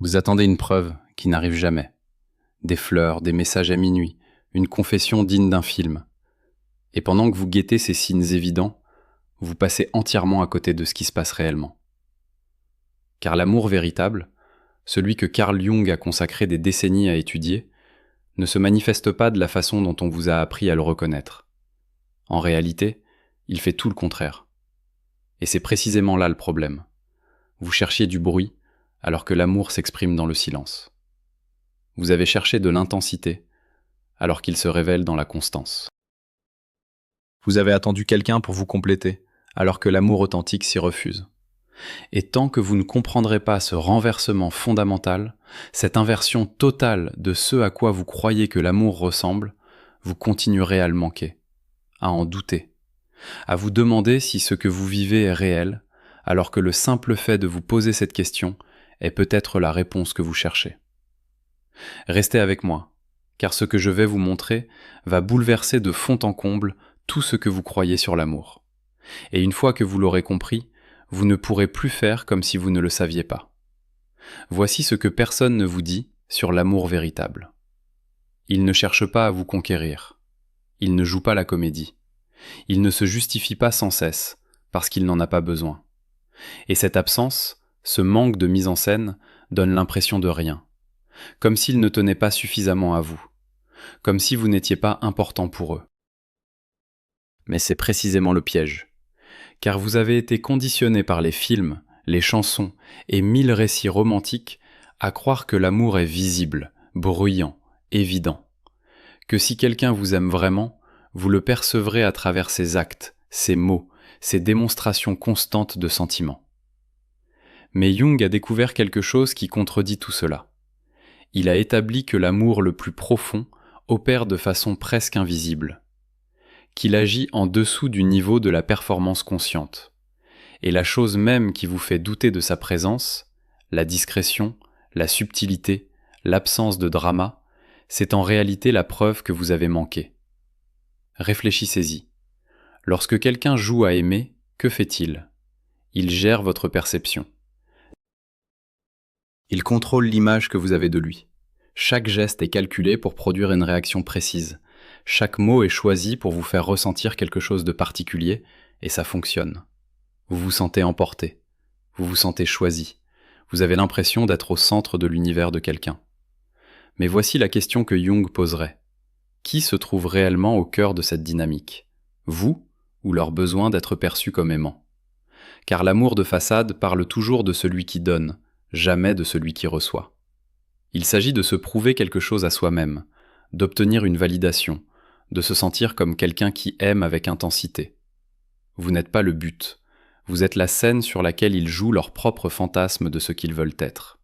Vous attendez une preuve qui n'arrive jamais. Des fleurs, des messages à minuit, une confession digne d'un film. Et pendant que vous guettez ces signes évidents, vous passez entièrement à côté de ce qui se passe réellement. Car l'amour véritable, celui que Carl Jung a consacré des décennies à étudier, ne se manifeste pas de la façon dont on vous a appris à le reconnaître. En réalité, il fait tout le contraire. Et c'est précisément là le problème. Vous cherchiez du bruit, alors que l'amour s'exprime dans le silence. Vous avez cherché de l'intensité, alors qu'il se révèle dans la constance. Vous avez attendu quelqu'un pour vous compléter, alors que l'amour authentique s'y refuse. Et tant que vous ne comprendrez pas ce renversement fondamental, cette inversion totale de ce à quoi vous croyez que l'amour ressemble, vous continuerez à le manquer, à en douter, à vous demander si ce que vous vivez est réel, alors que le simple fait de vous poser cette question est peut-être la réponse que vous cherchez. Restez avec moi, car ce que je vais vous montrer va bouleverser de fond en comble tout ce que vous croyez sur l'amour. Et une fois que vous l'aurez compris, vous ne pourrez plus faire comme si vous ne le saviez pas. Voici ce que personne ne vous dit sur l'amour véritable. Il ne cherche pas à vous conquérir. Il ne joue pas la comédie. Il ne se justifie pas sans cesse, parce qu'il n'en a pas besoin. Et cette absence, ce manque de mise en scène, donne l'impression de rien. Comme s'il ne tenait pas suffisamment à vous. Comme si vous n'étiez pas important pour eux. Mais c'est précisément le piège. Car vous avez été conditionné par les films, les chansons et 1000 récits romantiques à croire que l'amour est visible, bruyant, évident. Que si quelqu'un vous aime vraiment, vous le percevrez à travers ses actes, ses mots, ses démonstrations constantes de sentiments. Mais Jung a découvert quelque chose qui contredit tout cela. Il a établi que l'amour le plus profond opère de façon presque invisible, qu'il agit en dessous du niveau de la performance consciente. Et la chose même qui vous fait douter de sa présence, la discrétion, la subtilité, l'absence de drama, c'est en réalité la preuve que vous avez manqué. Réfléchissez-y. Lorsque quelqu'un joue à aimer, que fait-il ? Il gère votre perception. Il contrôle l'image que vous avez de lui. Chaque geste est calculé pour produire une réaction précise. Chaque mot est choisi pour vous faire ressentir quelque chose de particulier, et ça fonctionne. Vous vous sentez emporté. Vous vous sentez choisi. Vous avez l'impression d'être au centre de l'univers de quelqu'un. Mais voici la question que Jung poserait. Qui se trouve réellement au cœur de cette dynamique ? Vous ou leur besoin d'être perçu comme aimant ? Car l'amour de façade parle toujours de celui qui donne, jamais de celui qui reçoit. Il s'agit de se prouver quelque chose à soi-même, d'obtenir une validation, de se sentir comme quelqu'un qui aime avec intensité. Vous n'êtes pas le but, vous êtes la scène sur laquelle ils jouent leur propre fantasme de ce qu'ils veulent être.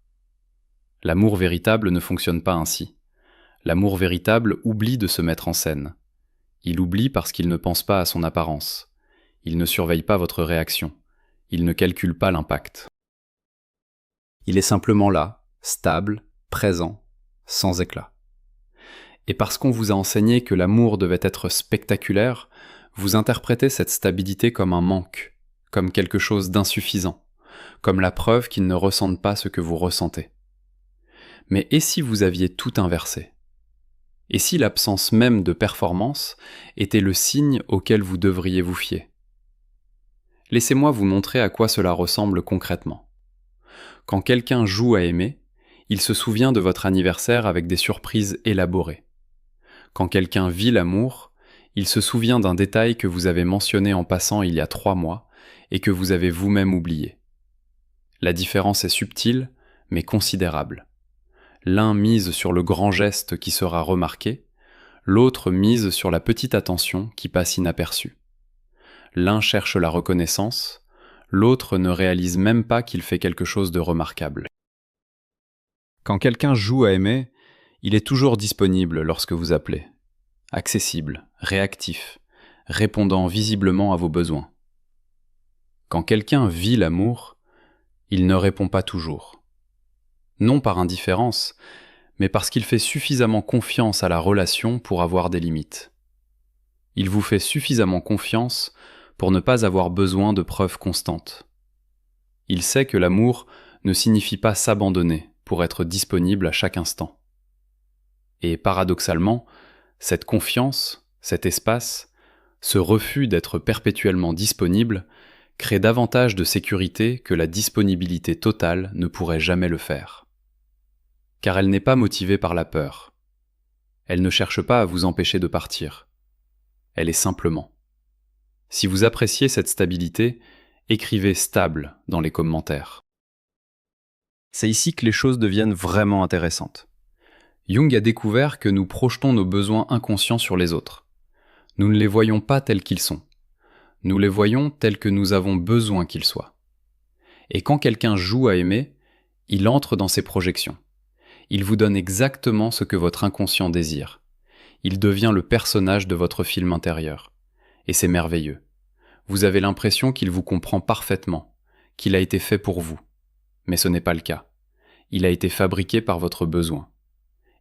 L'amour véritable ne fonctionne pas ainsi. L'amour véritable oublie de se mettre en scène. Il oublie parce qu'il ne pense pas à son apparence. Il ne surveille pas votre réaction. Il ne calcule pas l'impact. Il est simplement là, stable, présent, sans éclat. Et parce qu'on vous a enseigné que l'amour devait être spectaculaire, vous interprétez cette stabilité comme un manque, comme quelque chose d'insuffisant, comme la preuve qu'ils ne ressentent pas ce que vous ressentez. Mais et si vous aviez tout inversé ? Et si l'absence même de performance était le signe auquel vous devriez vous fier ? Laissez-moi vous montrer à quoi cela ressemble concrètement. Quand quelqu'un joue à aimer, il se souvient de votre anniversaire avec des surprises élaborées. Quand quelqu'un vit l'amour, il se souvient d'un détail que vous avez mentionné en passant il y a 3 mois et que vous avez vous-même oublié. La différence est subtile, mais considérable. L'un mise sur le grand geste qui sera remarqué, l'autre mise sur la petite attention qui passe inaperçue. L'un cherche la reconnaissance, l'autre ne réalise même pas qu'il fait quelque chose de remarquable. Quand quelqu'un joue à aimer, il est toujours disponible lorsque vous appelez. Accessible, réactif, répondant visiblement à vos besoins. Quand quelqu'un vit l'amour, il ne répond pas toujours. Non par indifférence, mais parce qu'il fait suffisamment confiance à la relation pour avoir des limites. Il vous fait suffisamment confiance pour ne pas avoir besoin de preuves constantes. Il sait que l'amour ne signifie pas s'abandonner pour être disponible à chaque instant. Et paradoxalement, cette confiance, cet espace, ce refus d'être perpétuellement disponible crée davantage de sécurité que la disponibilité totale ne pourrait jamais le faire. Car elle n'est pas motivée par la peur. Elle ne cherche pas à vous empêcher de partir. Elle est simplement. Si vous appréciez cette stabilité, écrivez stable dans les commentaires. C'est ici que les choses deviennent vraiment intéressantes. Jung a découvert que nous projetons nos besoins inconscients sur les autres. Nous ne les voyons pas tels qu'ils sont. Nous les voyons tels que nous avons besoin qu'ils soient. Et quand quelqu'un joue à aimer, il entre dans ses projections. Il vous donne exactement ce que votre inconscient désire. Il devient le personnage de votre film intérieur. Et c'est merveilleux. Vous avez l'impression qu'il vous comprend parfaitement, qu'il a été fait pour vous. Mais ce n'est pas le cas. Il a été fabriqué par votre besoin.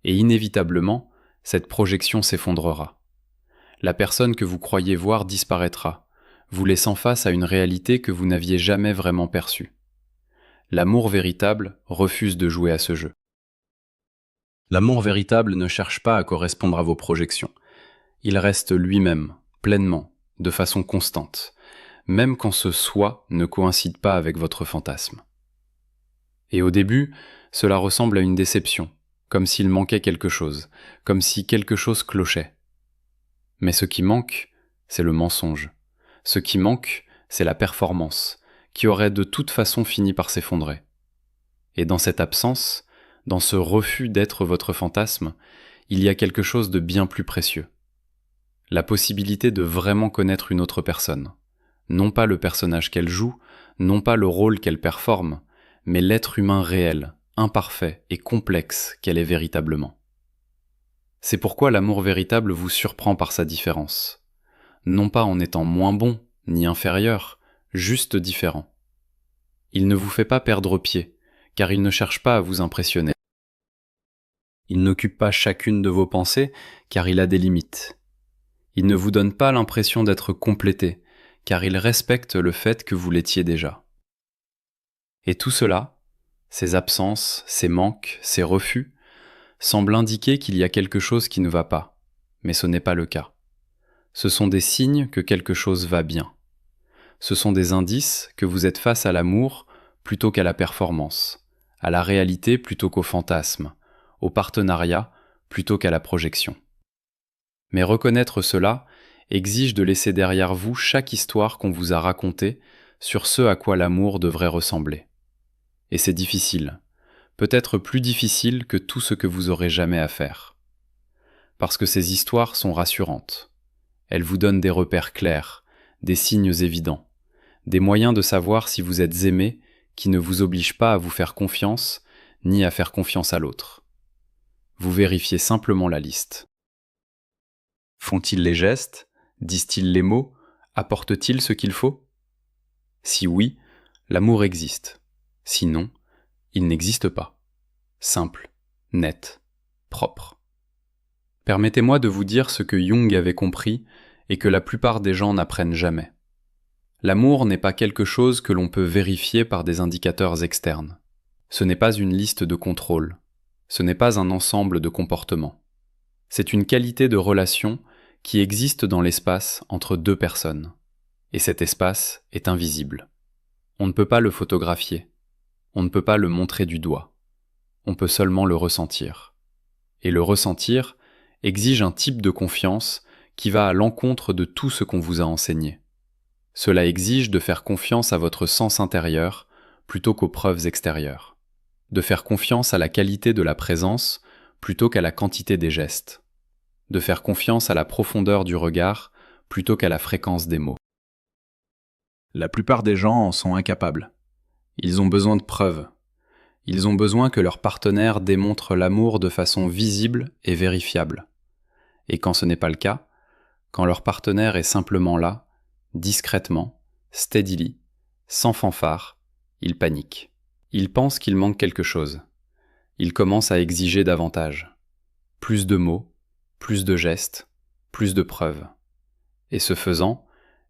Et inévitablement, cette projection s'effondrera. La personne que vous croyez voir disparaîtra, vous laissant face à une réalité que vous n'aviez jamais vraiment perçue. L'amour véritable refuse de jouer à ce jeu. L'amour véritable ne cherche pas à correspondre à vos projections. Il reste lui-même, pleinement, de façon constante, même quand ce soi ne coïncide pas avec votre fantasme. Et au début, cela ressemble à une déception, comme s'il manquait quelque chose, comme si quelque chose clochait. Mais ce qui manque, c'est le mensonge. Ce qui manque, c'est la performance, qui aurait de toute façon fini par s'effondrer. Et dans cette absence, dans ce refus d'être votre fantasme, il y a quelque chose de bien plus précieux. La possibilité de vraiment connaître une autre personne. Non pas le personnage qu'elle joue, non pas le rôle qu'elle performe, mais l'être humain réel, imparfait et complexe qu'elle est véritablement. C'est pourquoi l'amour véritable vous surprend par sa différence. Non pas en étant moins bon, ni inférieur, juste différent. Il ne vous fait pas perdre pied, car il ne cherche pas à vous impressionner. Il n'occupe pas chacune de vos pensées, car il a des limites. Il ne vous donne pas l'impression d'être complété, car il respecte le fait que vous l'étiez déjà. Et tout cela, ces absences, ces manques, ces refus, semble indiquer qu'il y a quelque chose qui ne va pas, mais ce n'est pas le cas. Ce sont des signes que quelque chose va bien. Ce sont des indices que vous êtes face à l'amour plutôt qu'à la performance, à la réalité plutôt qu'au fantasme, au partenariat plutôt qu'à la projection. Mais reconnaître cela exige de laisser derrière vous chaque histoire qu'on vous a racontée sur ce à quoi l'amour devrait ressembler. Et c'est difficile, peut-être plus difficile que tout ce que vous aurez jamais à faire. Parce que ces histoires sont rassurantes. Elles vous donnent des repères clairs, des signes évidents, des moyens de savoir si vous êtes aimé qui ne vous obligent pas à vous faire confiance, ni à faire confiance à l'autre. Vous vérifiez simplement la liste. Font-ils les gestes? Disent-ils les mots? Apportent-ils ce qu'il faut? Si oui, l'amour existe. Sinon, il n'existe pas. Simple, net, propre. Permettez-moi de vous dire ce que Jung avait compris et que la plupart des gens n'apprennent jamais. L'amour n'est pas quelque chose que l'on peut vérifier par des indicateurs externes. Ce n'est pas une liste de contrôle. Ce n'est pas un ensemble de comportements. C'est une qualité de relation qui existe dans l'espace entre deux personnes. Et cet espace est invisible. On ne peut pas le photographier. On ne peut pas le montrer du doigt. On peut seulement le ressentir. Et le ressentir exige un type de confiance qui va à l'encontre de tout ce qu'on vous a enseigné. Cela exige de faire confiance à votre sens intérieur plutôt qu'aux preuves extérieures. De faire confiance à la qualité de la présence plutôt qu'à la quantité des gestes. De faire confiance à la profondeur du regard plutôt qu'à la fréquence des mots. La plupart des gens en sont incapables. Ils ont besoin de preuves. Ils ont besoin que leur partenaire démontre l'amour de façon visible et vérifiable. Et quand ce n'est pas le cas, quand leur partenaire est simplement là, discrètement, steadily, sans fanfare, ils paniquent. Ils pensent qu'il manque quelque chose. Ils commencent à exiger davantage. Plus de mots, plus de gestes, plus de preuves. Et ce faisant,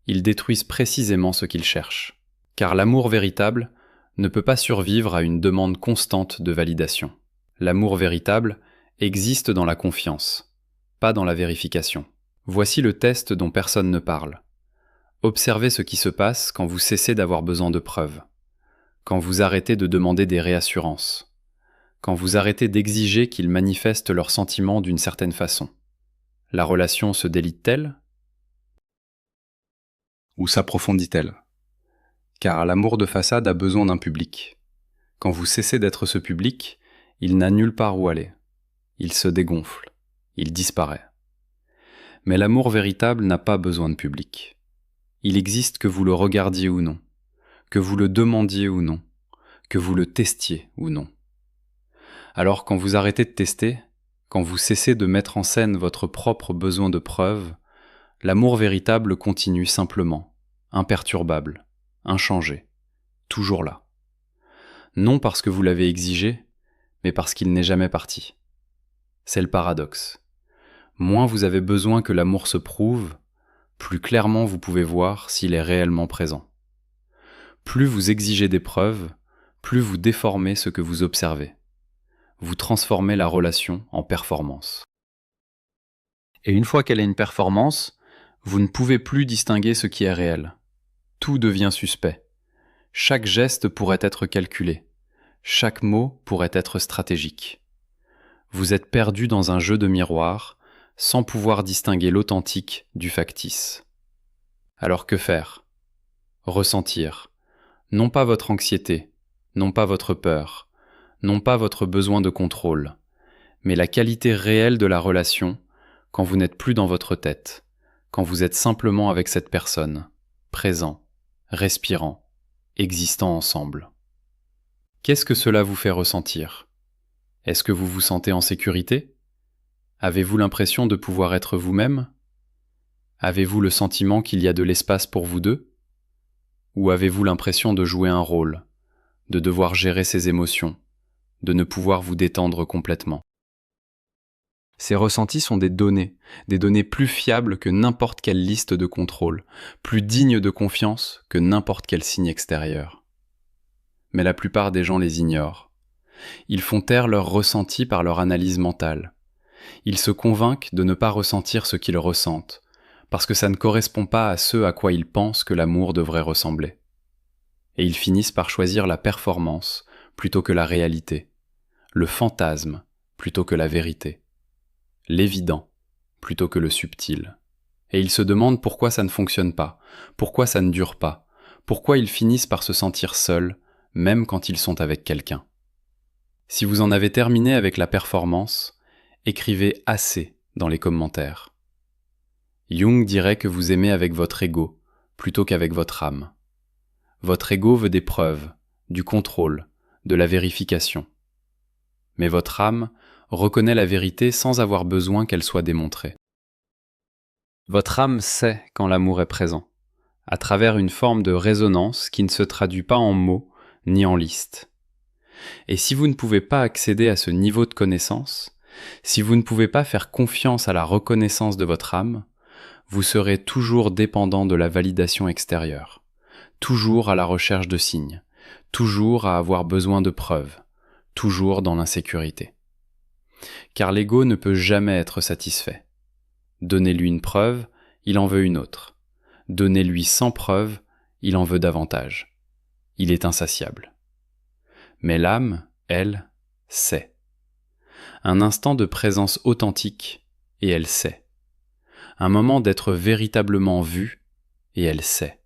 ils détruisent précisément ce qu'ils cherchent. Car l'amour véritable ne peut pas survivre à une demande constante de validation. L'amour véritable existe dans la confiance, pas dans la vérification. Voici le test dont personne ne parle. Observez ce qui se passe quand vous cessez d'avoir besoin de preuves, quand vous arrêtez de demander des réassurances, quand vous arrêtez d'exiger qu'ils manifestent leurs sentiments d'une certaine façon. La relation se délite-t-elle ? Ou s'approfondit-elle ? Car l'amour de façade a besoin d'un public. Quand vous cessez d'être ce public, il n'a nulle part où aller. Il se dégonfle, il disparaît. Mais l'amour véritable n'a pas besoin de public. Il existe que vous le regardiez ou non, que vous le demandiez ou non, que vous le testiez ou non. Alors quand vous arrêtez de tester, quand vous cessez de mettre en scène votre propre besoin de preuve, l'amour véritable continue simplement, imperturbable, inchangé, toujours là. Non parce que vous l'avez exigé, mais parce qu'il n'est jamais parti. C'est le paradoxe. Moins vous avez besoin que l'amour se prouve, plus clairement vous pouvez voir s'il est réellement présent. Plus vous exigez des preuves, plus vous déformez ce que vous observez. Vous transformez la relation en performance. Et une fois qu'elle est une performance, vous ne pouvez plus distinguer ce qui est réel. Tout devient suspect. Chaque geste pourrait être calculé. Chaque mot pourrait être stratégique. Vous êtes perdu dans un jeu de miroir, sans pouvoir distinguer l'authentique du factice. Alors que faire ? Ressentir. Non pas votre anxiété, non pas votre peur, non pas votre besoin de contrôle, mais la qualité réelle de la relation quand vous n'êtes plus dans votre tête, quand vous êtes simplement avec cette personne, présent, respirant, existant ensemble. Qu'est-ce que cela vous fait ressentir ? Est-ce que vous vous sentez en sécurité ? Avez-vous l'impression de pouvoir être vous-même ? Avez-vous le sentiment qu'il y a de l'espace pour vous deux ? Ou avez-vous l'impression de jouer un rôle, de devoir gérer ses émotions, de ne pouvoir vous détendre complètement ? Ces ressentis sont des données plus fiables que n'importe quelle liste de contrôle, plus dignes de confiance que n'importe quel signe extérieur. Mais la plupart des gens les ignorent. Ils font taire leurs ressentis par leur analyse mentale. Ils se convainquent de ne pas ressentir ce qu'ils ressentent, parce que ça ne correspond pas à ce à quoi ils pensent que l'amour devrait ressembler. Et ils finissent par choisir la performance plutôt que la réalité, le fantasme plutôt que la vérité, l'évident plutôt que le subtil. Et ils se demandent pourquoi ça ne fonctionne pas, pourquoi ça ne dure pas, pourquoi ils finissent par se sentir seuls, même quand ils sont avec quelqu'un. Si vous en avez terminé avec la performance, écrivez assez dans les commentaires. Jung dirait que vous aimez avec votre ego plutôt qu'avec votre âme. Votre ego veut des preuves, du contrôle, de la vérification. Mais votre âme reconnaît la vérité sans avoir besoin qu'elle soit démontrée. Votre âme sait quand l'amour est présent, à travers une forme de résonance qui ne se traduit pas en mots ni en listes. Et si vous ne pouvez pas accéder à ce niveau de connaissance, si vous ne pouvez pas faire confiance à la reconnaissance de votre âme, vous serez toujours dépendant de la validation extérieure, toujours à la recherche de signes, toujours à avoir besoin de preuves, toujours dans l'insécurité. Car l'ego ne peut jamais être satisfait. Donnez-lui une preuve, il en veut une autre. Donnez-lui 100 preuves, il en veut davantage. Il est insatiable. Mais l'âme, elle, sait. Un instant de présence authentique, et elle sait. Un moment d'être véritablement vue, et elle sait.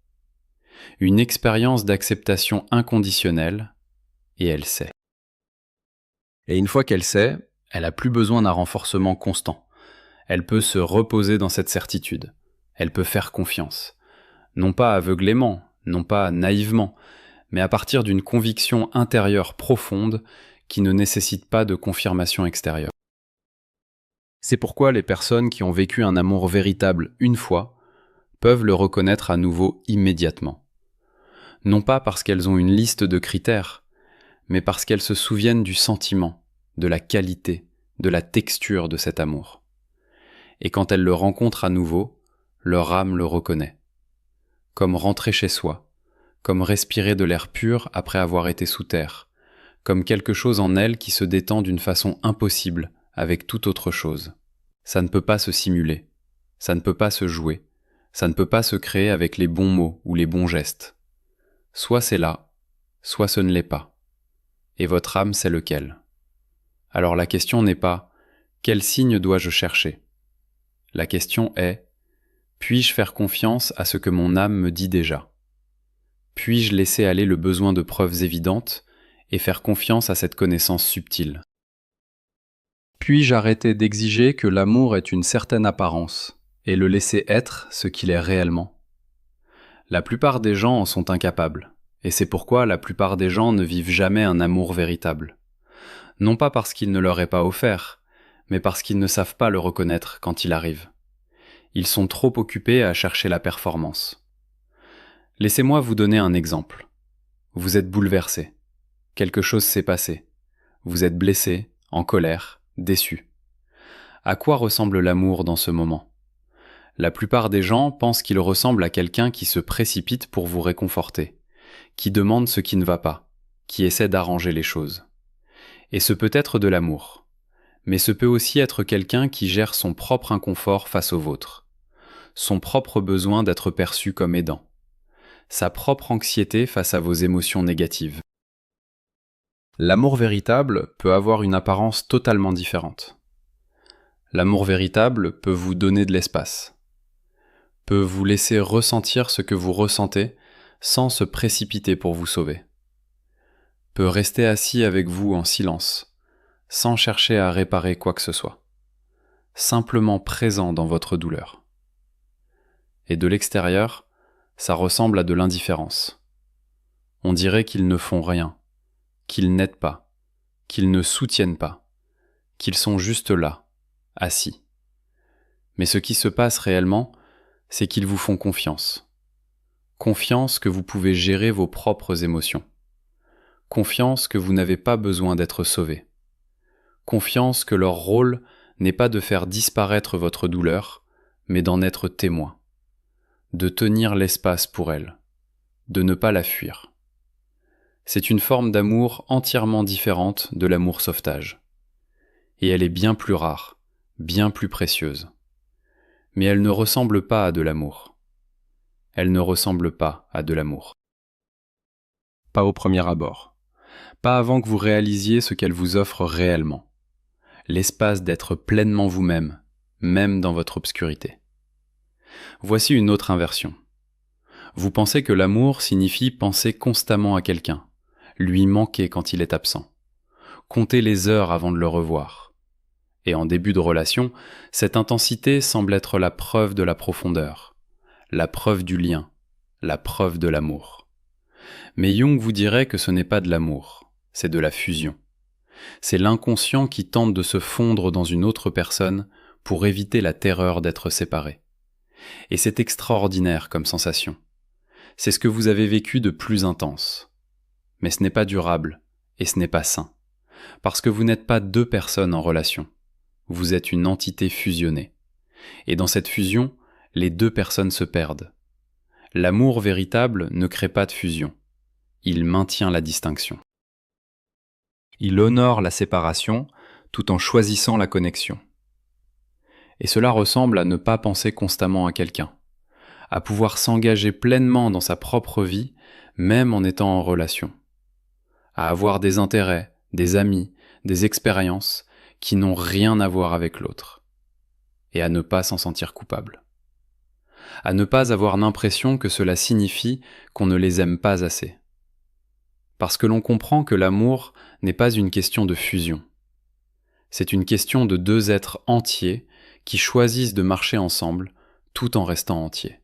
Une expérience d'acceptation inconditionnelle, et elle sait. Et une fois qu'elle sait, elle n'a plus besoin d'un renforcement constant. Elle peut se reposer dans cette certitude. Elle peut faire confiance. Non pas aveuglément, non pas naïvement, mais à partir d'une conviction intérieure profonde qui ne nécessite pas de confirmation extérieure. C'est pourquoi les personnes qui ont vécu un amour véritable une fois peuvent le reconnaître à nouveau immédiatement. Non pas parce qu'elles ont une liste de critères, mais parce qu'elles se souviennent du sentiment, de la qualité, de la texture de cet amour. Et quand elles le rencontrent à nouveau, leur âme le reconnaît. Comme rentrer chez soi, comme respirer de l'air pur après avoir été sous terre, comme quelque chose en elle qui se détend d'une façon impossible avec toute autre chose. Ça ne peut pas se simuler, ça ne peut pas se jouer, ça ne peut pas se créer avec les bons mots ou les bons gestes. Soit c'est là, soit ce ne l'est pas. Et votre âme sait lequel. Alors la question n'est pas « quel signe dois-je chercher ?» La question est « puis-je faire confiance à ce que mon âme me dit déjà ?» Puis-je laisser aller le besoin de preuves évidentes et faire confiance à cette connaissance subtile? Puis-je arrêter d'exiger que l'amour ait une certaine apparence et le laisser être ce qu'il est réellement? La plupart des gens en sont incapables, et c'est pourquoi la plupart des gens ne vivent jamais un amour véritable. Non pas parce qu'il ne leur est pas offert, mais parce qu'ils ne savent pas le reconnaître quand il arrive. Ils sont trop occupés à chercher la performance. Laissez-moi vous donner un exemple. Vous êtes bouleversé. Quelque chose s'est passé. Vous êtes blessé, en colère, déçu. À quoi ressemble l'amour dans ce moment? La plupart des gens pensent qu'il ressemble à quelqu'un qui se précipite pour vous réconforter, qui demande ce qui ne va pas, qui essaie d'arranger les choses. Et ce peut être de l'amour. Mais ce peut aussi être quelqu'un qui gère son propre inconfort face au vôtre, son propre besoin d'être perçu comme aidant, sa propre anxiété face à vos émotions négatives. L'amour véritable peut avoir une apparence totalement différente. L'amour véritable peut vous donner de l'espace, peut vous laisser ressentir ce que vous ressentez sans se précipiter pour vous sauver, peut rester assis avec vous en silence, sans chercher à réparer quoi que ce soit, simplement présent dans votre douleur. Et de l'extérieur, ça ressemble à de l'indifférence. On dirait qu'ils ne font rien, qu'ils n'aident pas, qu'ils ne soutiennent pas, qu'ils sont juste là, assis. Mais ce qui se passe réellement, c'est qu'ils vous font confiance. Confiance que vous pouvez gérer vos propres émotions. Confiance que vous n'avez pas besoin d'être sauvé. Confiance que leur rôle n'est pas de faire disparaître votre douleur, mais d'en être témoin, de tenir l'espace pour elle, de ne pas la fuir. C'est une forme d'amour entièrement différente de l'amour sauvetage. Et elle est bien plus rare, bien plus précieuse. Mais elle ne ressemble pas à de l'amour. Elle ne ressemble pas à de l'amour. Pas au premier abord. Pas avant que vous réalisiez ce qu'elle vous offre réellement. L'espace d'être pleinement vous-même, même dans votre obscurité. Voici une autre inversion. Vous pensez que l'amour signifie penser constamment à quelqu'un, lui manquer quand il est absent, compter les heures avant de le revoir. Et en début de relation, cette intensité semble être la preuve de la profondeur, la preuve du lien, la preuve de l'amour. Mais Jung vous dirait que ce n'est pas de l'amour, c'est de la fusion. C'est l'inconscient qui tente de se fondre dans une autre personne pour éviter la terreur d'être séparé. Et c'est extraordinaire comme sensation. C'est ce que vous avez vécu de plus intense. Mais ce n'est pas durable et ce n'est pas sain. Parce que vous n'êtes pas deux personnes en relation. Vous êtes une entité fusionnée. Et dans cette fusion, les deux personnes se perdent. L'amour véritable ne crée pas de fusion. Il maintient la distinction. Il honore la séparation tout en choisissant la connexion. Et cela ressemble à ne pas penser constamment à quelqu'un, à pouvoir s'engager pleinement dans sa propre vie, même en étant en relation, à avoir des intérêts, des amis, des expériences qui n'ont rien à voir avec l'autre, et à ne pas s'en sentir coupable, à ne pas avoir l'impression que cela signifie qu'on ne les aime pas assez. Parce que l'on comprend que l'amour n'est pas une question de fusion. C'est une question de deux êtres entiers qui choisissent de marcher ensemble tout en restant entiers.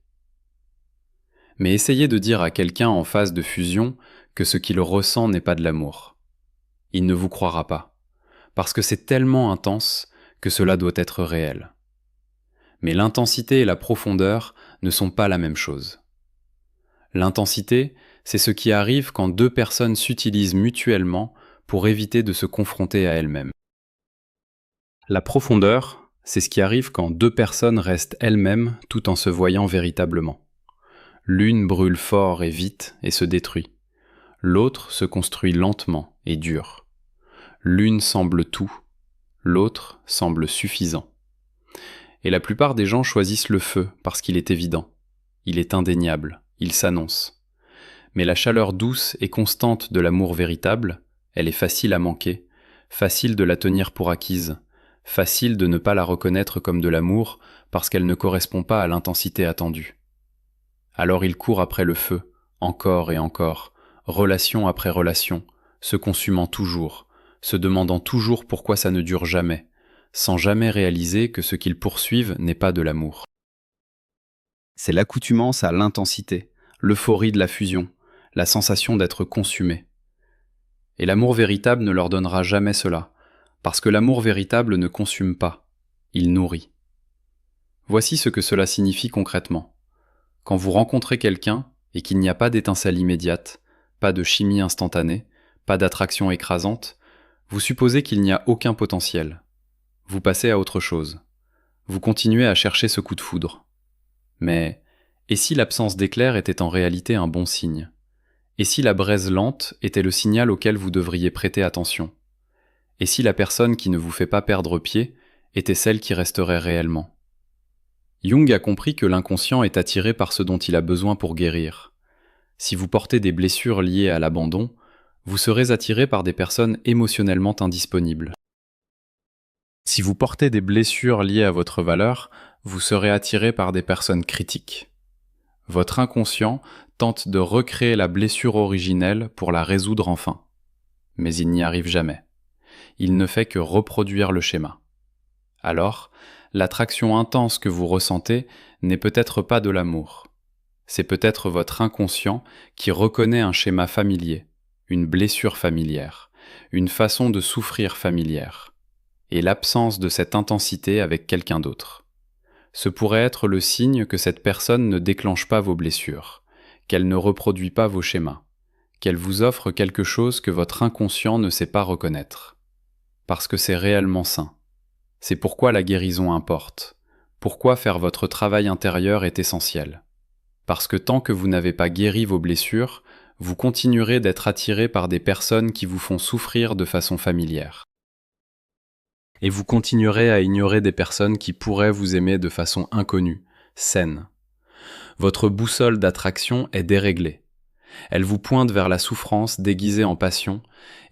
Mais essayez de dire à quelqu'un en phase de fusion que ce qu'il ressent n'est pas de l'amour. Il ne vous croira pas, parce que c'est tellement intense que cela doit être réel. Mais l'intensité et la profondeur ne sont pas la même chose. L'intensité, c'est ce qui arrive quand deux personnes s'utilisent mutuellement pour éviter de se confronter à elles-mêmes. La profondeur, c'est ce qui arrive quand deux personnes restent elles-mêmes tout en se voyant véritablement. L'une brûle fort et vite et se détruit. L'autre se construit lentement et dur. L'une semble tout, l'autre semble suffisant. Et la plupart des gens choisissent le feu parce qu'il est évident. Il est indéniable, il s'annonce. Mais la chaleur douce et constante de l'amour véritable, elle est facile à manquer, facile de la tenir pour acquise, facile de ne pas la reconnaître comme de l'amour parce qu'elle ne correspond pas à l'intensité attendue. Alors il court après le feu, encore et encore, relation après relation, se consumant toujours, se demandant toujours pourquoi ça ne dure jamais, sans jamais réaliser que ce qu'ils poursuivent n'est pas de l'amour. C'est l'accoutumance à l'intensité, l'euphorie de la fusion, la sensation d'être consumé. Et l'amour véritable ne leur donnera jamais cela, parce que l'amour véritable ne consume pas, il nourrit. Voici ce que cela signifie concrètement. Quand vous rencontrez quelqu'un et qu'il n'y a pas d'étincelle immédiate, pas de chimie instantanée, pas d'attraction écrasante, vous supposez qu'il n'y a aucun potentiel. Vous passez à autre chose. Vous continuez à chercher ce coup de foudre. Mais, et si l'absence d'éclair était en réalité un bon signe ? Et si la braise lente était le signal auquel vous devriez prêter attention ? Et si la personne qui ne vous fait pas perdre pied était celle qui resterait réellement ? Jung a compris que l'inconscient est attiré par ce dont il a besoin pour guérir. Si vous portez des blessures liées à l'abandon, vous serez attiré par des personnes émotionnellement indisponibles. Si vous portez des blessures liées à votre valeur, vous serez attiré par des personnes critiques. Votre inconscient tente de recréer la blessure originelle pour la résoudre enfin. Mais il n'y arrive jamais. Il ne fait que reproduire le schéma. Alors, l'attraction intense que vous ressentez n'est peut-être pas de l'amour. C'est peut-être votre inconscient qui reconnaît un schéma familier, une blessure familière, une façon de souffrir familière, et l'absence de cette intensité avec quelqu'un d'autre. Ce pourrait être le signe que cette personne ne déclenche pas vos blessures, qu'elle ne reproduit pas vos schémas, qu'elle vous offre quelque chose que votre inconscient ne sait pas reconnaître. Parce que c'est réellement sain. C'est pourquoi la guérison importe, pourquoi faire votre travail intérieur est essentiel. Parce que tant que vous n'avez pas guéri vos blessures, vous continuerez d'être attiré par des personnes qui vous font souffrir de façon familière. Et vous continuerez à ignorer des personnes qui pourraient vous aimer de façon inconnue, saine. Votre boussole d'attraction est déréglée. Elle vous pointe vers la souffrance déguisée en passion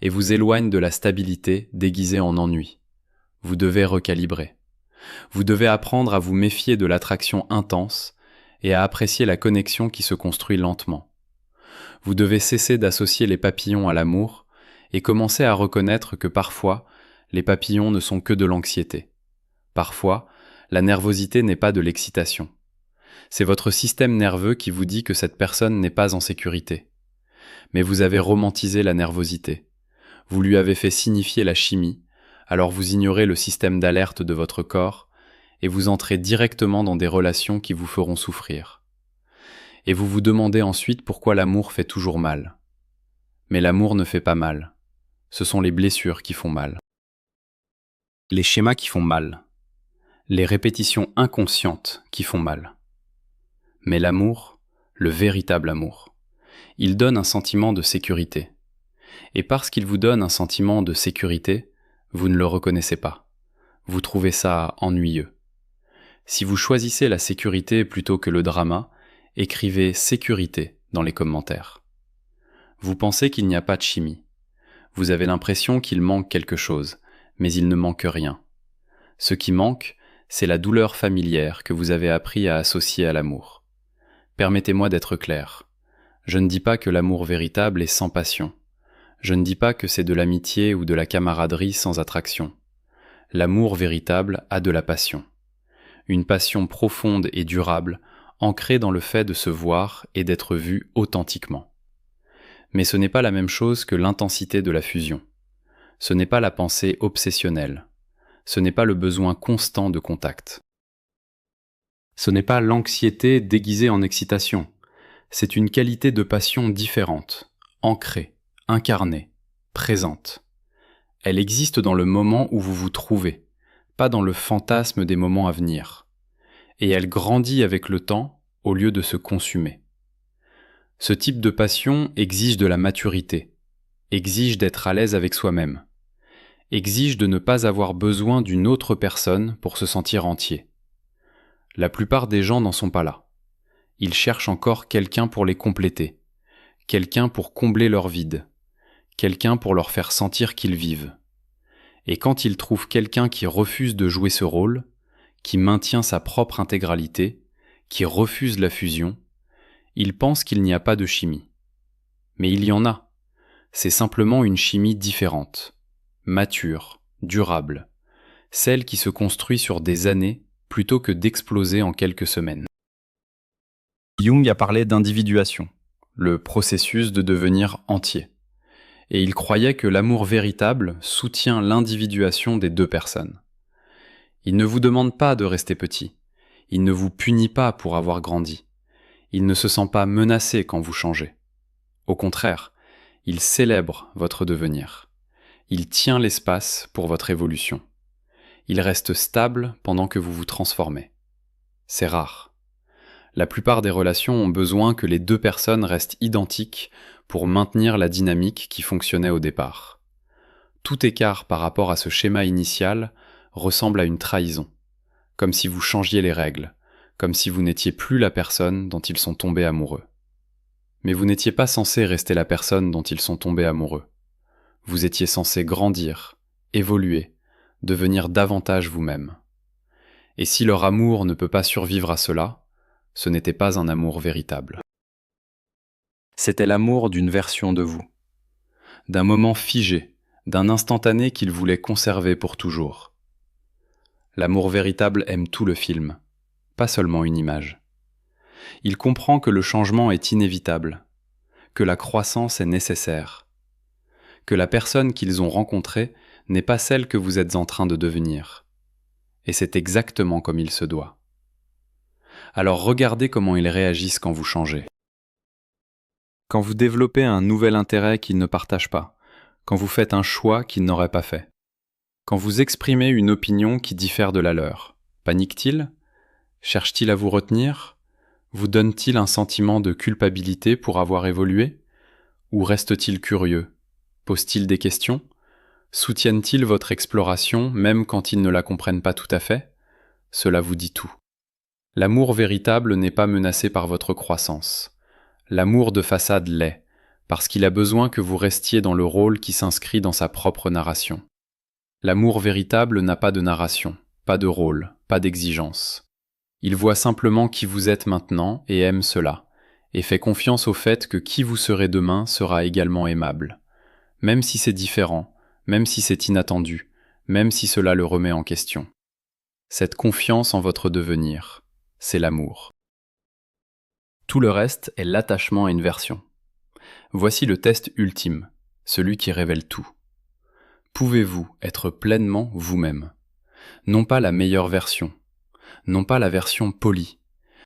et vous éloigne de la stabilité déguisée en ennui. Vous devez recalibrer. Vous devez apprendre à vous méfier de l'attraction intense et à apprécier la connexion qui se construit lentement. Vous devez cesser d'associer les papillons à l'amour et commencer à reconnaître que parfois, les papillons ne sont que de l'anxiété. Parfois, la nervosité n'est pas de l'excitation. C'est votre système nerveux qui vous dit que cette personne n'est pas en sécurité. Mais vous avez romantisé la nervosité. Vous lui avez fait signifier la chimie, alors vous ignorez le système d'alerte de votre corps et vous entrez directement dans des relations qui vous feront souffrir. Et vous vous demandez ensuite pourquoi l'amour fait toujours mal. Mais l'amour ne fait pas mal. Ce sont les blessures qui font mal. Les schémas qui font mal. Les répétitions inconscientes qui font mal. Mais l'amour, le véritable amour, il donne un sentiment de sécurité. Et parce qu'il vous donne un sentiment de sécurité, vous ne le reconnaissez pas. Vous trouvez ça ennuyeux. Si vous choisissez la sécurité plutôt que le drama, écrivez « sécurité » dans les commentaires. Vous pensez qu'il n'y a pas de chimie. Vous avez l'impression qu'il manque quelque chose, mais il ne manque rien. Ce qui manque, c'est la douleur familière que vous avez appris à associer à l'amour. Permettez-moi d'être clair. Je ne dis pas que l'amour véritable est sans passion. Je ne dis pas que c'est de l'amitié ou de la camaraderie sans attraction. L'amour véritable a de la passion. Une passion profonde et durable, ancrée dans le fait de se voir et d'être vu authentiquement. Mais ce n'est pas la même chose que l'intensité de la fusion. Ce n'est pas la pensée obsessionnelle. Ce n'est pas le besoin constant de contact. Ce n'est pas l'anxiété déguisée en excitation. C'est une qualité de passion différente, ancrée, incarnée, présente. Elle existe dans le moment où vous vous trouvez, pas dans le fantasme des moments à venir. Et elle grandit avec le temps au lieu de se consumer. Ce type de passion exige de la maturité, exige d'être à l'aise avec soi-même, exige de ne pas avoir besoin d'une autre personne pour se sentir entier. La plupart des gens n'en sont pas là. Ils cherchent encore quelqu'un pour les compléter, quelqu'un pour combler leur vide, quelqu'un pour leur faire sentir qu'ils vivent. Et quand ils trouvent quelqu'un qui refuse de jouer ce rôle, qui maintient sa propre intégralité, qui refuse la fusion, ils pensent qu'il n'y a pas de chimie. Mais il y en a. C'est simplement une chimie différente, mature, durable, celle qui se construit sur des années plutôt que d'exploser en quelques semaines. Jung a parlé d'individuation, le processus de devenir entier. Et il croyait que l'amour véritable soutient l'individuation des deux personnes. Il ne vous demande pas de rester petit, il ne vous punit pas pour avoir grandi, il ne se sent pas menacé quand vous changez. Au contraire, il célèbre votre devenir. Il tient l'espace pour votre évolution. Il reste stable pendant que vous vous transformez. C'est rare. La plupart des relations ont besoin que les deux personnes restent identiques pour maintenir la dynamique qui fonctionnait au départ. Tout écart par rapport à ce schéma initial ressemble à une trahison, comme si vous changiez les règles, comme si vous n'étiez plus la personne dont ils sont tombés amoureux. Mais vous n'étiez pas censé rester la personne dont ils sont tombés amoureux. Vous étiez censé grandir, évoluer, devenir davantage vous-même. Et si leur amour ne peut pas survivre à cela, ce n'était pas un amour véritable. C'était l'amour d'une version de vous, d'un moment figé, d'un instantané qu'il voulait conserver pour toujours. L'amour véritable aime tout le film, pas seulement une image. Il comprend que le changement est inévitable, que la croissance est nécessaire, que la personne qu'ils ont rencontrée n'est pas celle que vous êtes en train de devenir. Et c'est exactement comme il se doit. Alors regardez comment ils réagissent quand vous changez. Quand vous développez un nouvel intérêt qu'ils ne partagent pas, quand vous faites un choix qu'ils n'auraient pas fait, quand vous exprimez une opinion qui diffère de la leur, panique-t-il ? Cherche-t-il à vous retenir ? Vous donne-t-il un sentiment de culpabilité pour avoir évolué ? Ou reste-t-il curieux ? Pose-t-il des questions ? Soutiennent-ils votre exploration même quand ils ne la comprennent pas tout à fait ? Cela vous dit tout. L'amour véritable n'est pas menacé par votre croissance. L'amour de façade l'est, parce qu'il a besoin que vous restiez dans le rôle qui s'inscrit dans sa propre narration. L'amour véritable n'a pas de narration, pas de rôle, pas d'exigence. Il voit simplement qui vous êtes maintenant et aime cela, et fait confiance au fait que qui vous serez demain sera également aimable. Même si c'est différent, même si c'est inattendu, même si cela le remet en question. Cette confiance en votre devenir, c'est l'amour. Tout le reste est l'attachement à une version. Voici le test ultime, celui qui révèle tout. Pouvez-vous être pleinement vous-même ? Non pas la meilleure version, non pas la version polie,